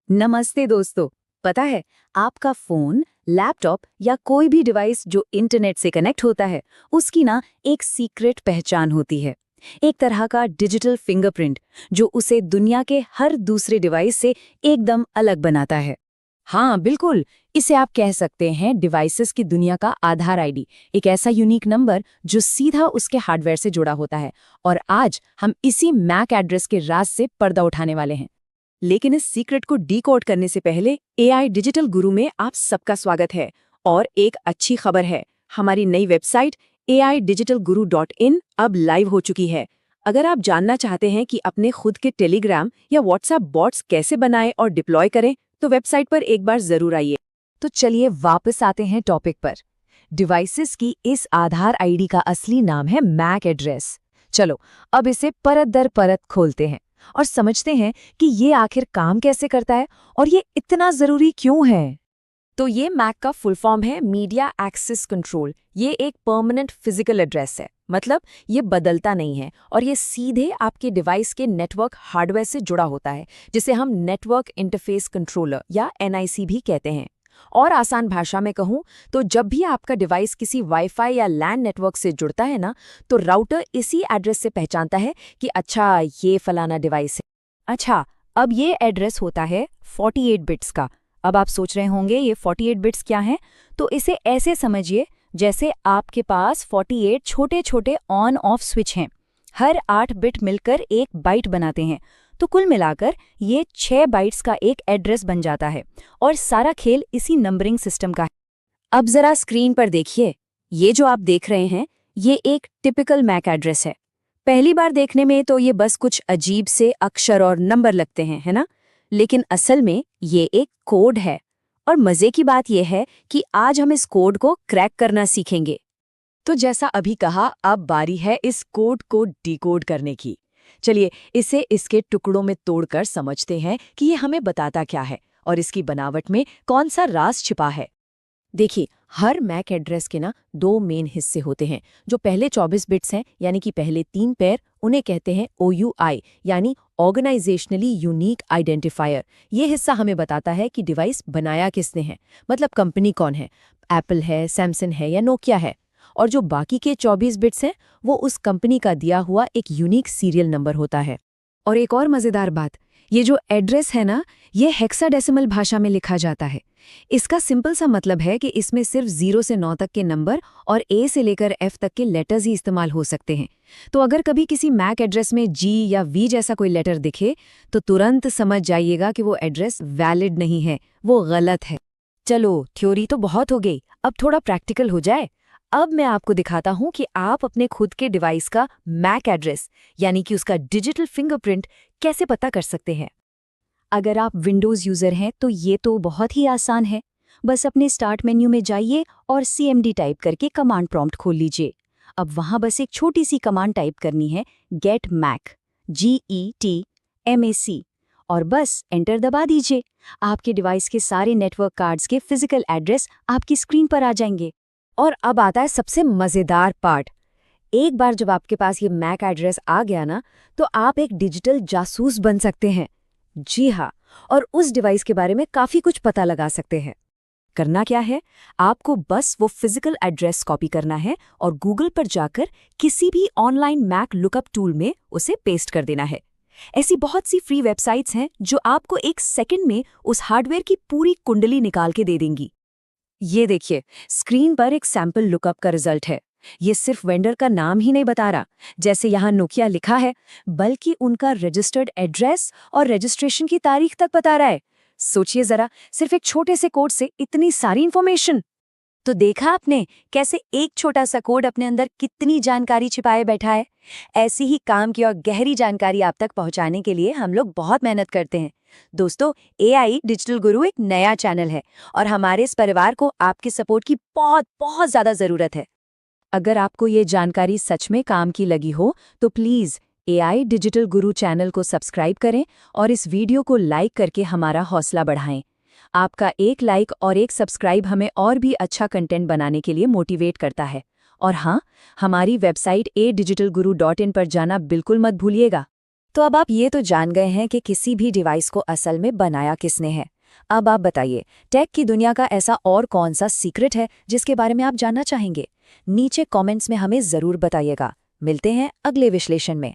नमस्ते दोस्तों। पता है, आपका फोन, लैपटॉप या कोई भी डिवाइस जो इंटरनेट से कनेक्ट होता है, उसकी ना एक सीक्रेट पहचान होती है। एक तरह का डिजिटल फिंगरप्रिंट जो उसे दुनिया के हर दूसरे डिवाइस से एकदम अलग बनाता है। हाँ बिल्कुल, इसे आप कह सकते हैं डिवाइसेस की दुनिया का आधार आईडी, एक ऐसा यूनिक नंबर जो सीधा उसके हार्डवेयर से जुड़ा होता है। और आज हम इसी मैक एड्रेस के राज से पर्दा उठाने वाले हैं। लेकिन इस सीक्रेट को डीकोड करने से पहले एआई डिजिटल गुरु में आप सबका स्वागत है। और एक अच्छी खबर है, हमारी नई वेबसाइट aidigitalguru.in अब लाइव हो चुकी है। अगर आप जानना चाहते हैं कि अपने खुद के टेलीग्राम या व्हाट्सएप बॉट्स कैसे बनाएं और डिप्लॉय करें, तो वेबसाइट पर एक बार जरूर आइए। तो चलिए वापस आते हैं टॉपिक पर। डिवाइसेस की इस आधार आईडी का असली नाम है मैक एड्रेस। चलो अब इसे परत दर परत खोलते हैं और समझते हैं कि ये आखिर काम कैसे करता है और ये इतना जरूरी क्यों है। तो ये मैक का फुल फॉर्म है मीडिया एक्सेस कंट्रोल। ये एक परमानेंट फिजिकल एड्रेस है, मतलब ये बदलता नहीं है और ये सीधे आपके डिवाइस के नेटवर्क हार्डवेयर से जुड़ा होता है, जिसे हम नेटवर्क इंटरफेस कंट्रोलर या एनआईसी भी कहते हैं। और आसान भाषा में कहूं तो जब भी आपका डिवाइस किसी वाईफाई या लैन नेटवर्क से जुड़ता है ना, तो राउटर इसी एड्रेस से पहचानता है कि अच्छा ये फलाना डिवाइस है। अच्छा, अब ये एड्रेस होता है 48 बिट्स का। अब आप सोच रहे होंगे ये 48 बिट्स क्या हैं? तो इसे ऐसे समझिए जैसे आपके पास 48 छोटे छोटे ऑन ऑफ स्विच हैं। हर 8 बिट मिलकर एक बाइट बनाते हैं। तो कुल मिलाकर ये 6 बाइट्स का एक एड्रेस बन जाता है और सारा खेल इसी नंबरिंग सिस्टम का है। अब जरा स्क्रीन पर देखिए, ये जो आप देख रहे हैं, ये एक टिपिकल मैक एड्रेस है। पहली बार देखने में तो ये बस कुछ अजीब से अक्षर और नंबर लगते हैं, है ना? लेकिन असल में ये एक कोड है। और मजे की बात यह है कि आज हम इस कोड को क्रैक करना सीखेंगे। तो जैसा अभी कहा, अब बारी है इस कोड को डिकोड करने की। चलिए इसे इसके टुकड़ों में तोड़कर समझते हैं कि ये हमें बताता क्या है और इसकी बनावट में कौन सा राज छिपा है। देखिए, हर मैक एड्रेस के ना 2 मेन हिस्से होते हैं। जो पहले 24 बिट्स हैं, यानी कि पहले 3 पैर, उन्हें कहते हैं OUI, यानी ऑर्गेनाइजेशनली यूनिक आइडेंटिफायर। ये हिस्सा हमें बताता है कि डिवाइस बनाया किसने है, मतलब कंपनी कौन है, एप्पल है, सैमसंग है या नोकिया है। और जो बाकी के 24 बिट्स हैं, वो उस कंपनी का दिया हुआ एक यूनिक सीरियल नंबर होता है। और एक और मजेदार बात, ये जो एड्रेस है ना, ये हेक्साडेसिमल भाषा में लिखा जाता है। इसका सिंपल सा मतलब है कि इसमें सिर्फ 0 से 9 तक के नंबर और A से लेकर F तक के लेटर्स ही इस्तेमाल हो सकते हैं। तो अगर कभी किसी मैक एड्रेस में G या V जैसा कोई लेटर दिखे, तो तुरंत समझ जाइएगा कि वो एड्रेस वैलिड नहीं है, वो गलत है। चलो, थ्योरी तो बहुत हो गई, अब थोड़ा प्रैक्टिकल हो जाए। अब मैं आपको दिखाता हूं कि आप अपने खुद के डिवाइस का मैक एड्रेस, यानी कि उसका डिजिटल फिंगरप्रिंट, कैसे पता कर सकते हैं। अगर आप विंडोज़ यूज़र हैं तो ये तो बहुत ही आसान है। बस अपने स्टार्ट मेन्यू में जाइए और CMD टाइप करके कमांड प्रॉम्प्ट खोल लीजिए। अब वहाँ बस एक छोटी सी कमांड टाइप करनी है, गेट मैक, GETMAC, और बस एंटर दबा दीजिए। आपके डिवाइस के सारे नेटवर्क कार्ड्स के फिजिकल एड्रेस आपकी स्क्रीन पर आ जाएंगे। और अब आता है सबसे मज़ेदार पार्ट। एक बार जब आपके पास ये मैक एड्रेस आ गया ना, तो आप एक डिजिटल जासूस बन सकते हैं। जी हाँ, और उस डिवाइस के बारे में काफी कुछ पता लगा सकते हैं। करना क्या है, आपको बस वो फिजिकल एड्रेस कॉपी करना है और गूगल पर जाकर किसी भी ऑनलाइन मैक लुकअप टूल में उसे पेस्ट कर देना है। ऐसी बहुत सी फ्री वेबसाइट्स हैं जो आपको 1 सेकंड में उस हार्डवेयर की पूरी कुंडली निकाल के दे देंगी। ये देखिए, स्क्रीन पर एक सैंपल लुकअप का रिजल्ट है। ये सिर्फ वेंडर का नाम ही नहीं बता रहा, जैसे यहाँ नोकिया लिखा है, बल्कि उनका रजिस्टर्ड एड्रेस और रजिस्ट्रेशन की तारीख तक बता रहा है। सोचिए जरा, सिर्फ एक छोटे से कोड से इतनी सारी इंफॉर्मेशन। तो देखा आपने कैसे एक छोटा सा कोड अपने अंदर कितनी जानकारी छिपाए बैठा है। ऐसी ही काम की और गहरी जानकारी आप तक पहुंचाने के लिए हम लोग बहुत मेहनत करते हैं। दोस्तों, AI डिजिटल गुरु एक नया चैनल है और हमारे इस परिवार को आपके सपोर्ट की बहुत बहुत ज्यादा जरूरत है। अगर आपको ये जानकारी सच में काम की लगी हो, तो please AI digital Guru channel को सब्सक्राइब करें और इस वीडियो को लाइक करके हमारा हौसला बढ़ाएं। आपका एक लाइक और एक सब्सक्राइब हमें और भी अच्छा कंटेंट बनाने के लिए मोटिवेट करता है। और हाँ, हमारी वेबसाइट aidigitalguru.in पर जाना बिल्कुल मत भूलिएगा। तो अब आप ये तो जान गए हैं कि किसी भी डिवाइस को असल में बनाया किसने है। अब आप बताइए, टेक की दुनिया का ऐसा और कौन सा सीक्रेट है जिसके बारे में आप जानना चाहेंगे? नीचे कमेंट्स में हमें ज़रूर बताइएगा। मिलते हैं अगले विश्लेषण में।